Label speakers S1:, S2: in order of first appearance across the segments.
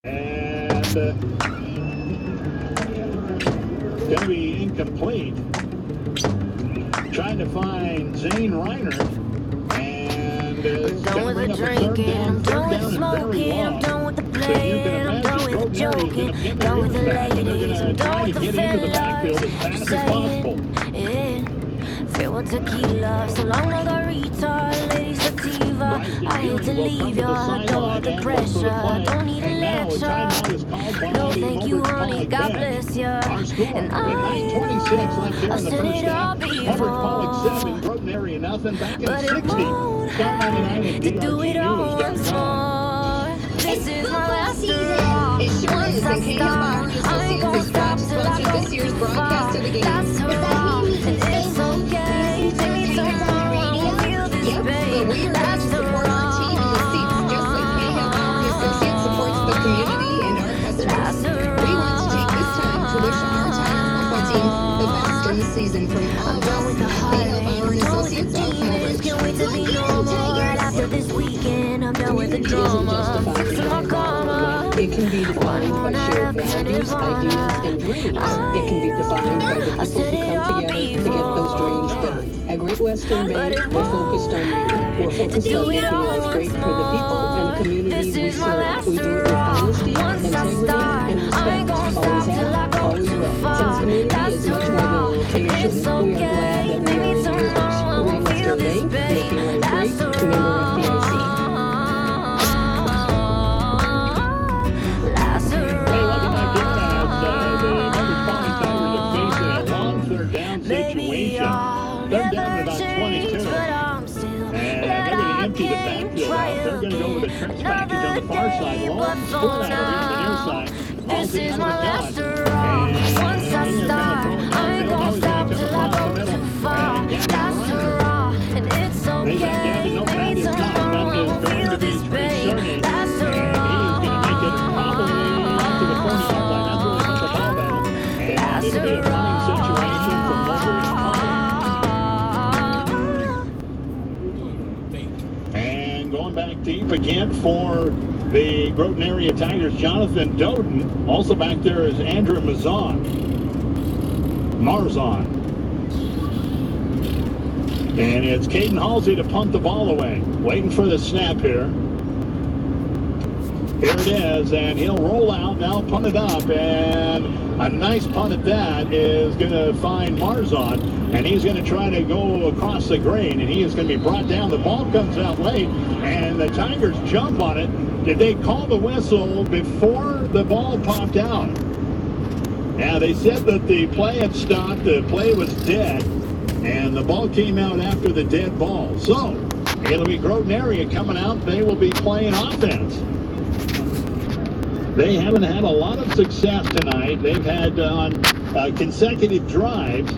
S1: And going to be incomplete. Trying to find Zane Reiner. And
S2: I'm done with the drinking, I'm done with the smoking, I'm done with the playing, I'm done with the joking, done with the ladies, I'm done with the fellas, saying it. Feel tequila, so long I got retard, lady sativa. I hate to leave you, I don't want the pressure, I don't need a lecture. No thank you, honey, God bless you. And I've said it all before, but it won't hurt to do it all once more. This is my last hurrah. Once I start, I ain't gonna stop till I go too far. That's hurrah, and it's okay. Take me tomorrow, I won't feel this pain. That's hurrah.
S3: Season from
S2: I'm done with the heartache, I'm done with the demons. Can't wait to be normal right after this weekend. I'm done with the drama, fixing my karma.
S3: It can be defined by shared values, ideas, and dreams. It can be defined by the people who come together to get those dreams done. At Great Western Bank, we're focused on you. We're focused on making life great for the people and the community we serve. We do it with honesty, integrity, and respect. Always have, always will. Since community is much more than a location,
S2: It's okay,
S3: we are glad that we are
S2: maybe tomorrow I won't feel this pain.
S3: making life
S2: That's
S3: great.
S2: the
S3: Remember FDIC.
S2: last
S1: Hey, welcome back in
S2: hurrah.
S1: as the Motors Calling Tigers are facing a long third down
S2: Baby,
S1: situation.
S2: I'll
S1: Third down
S2: never
S1: at about
S2: change,
S1: 22.
S2: but I'm still
S1: And they're going to empty the backfield out. They're going to go with a trips package on the far side. Long split out over the near side.
S2: This is my last hurrah. Once I start, I ain't gonna stop till I go too far. Last hurrah, and it's okay. Maybe tomorrow I won't feel this pain. Last hurrah. Last
S1: And going back deep again for the Groton area Tigers, Jonathan Doden. Also back there is Andrew Marzon. And it's Caden Halsey to punt the ball away. Waiting for the snap here. Here it is, and he'll roll out, now punt it up, and a nice punt at that is going to find Marzon, and he's going to try to go across the green, and he is going to be brought down. The ball comes out late, and the Tigers jump on it. Did they call the whistle before the ball popped out? Yeah, they said that the play had stopped, the play was dead, and the ball came out after the dead ball. So, it'll be Groton area coming out. They will be playing offense. They haven't had a lot of success tonight. They've had on consecutive drives,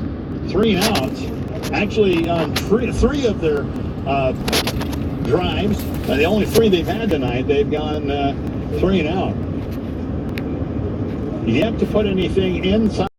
S1: 3 and outs. Actually, on three of their drives, the only 3 they've had tonight, they've gone 3 and out. Yet to put anything inside.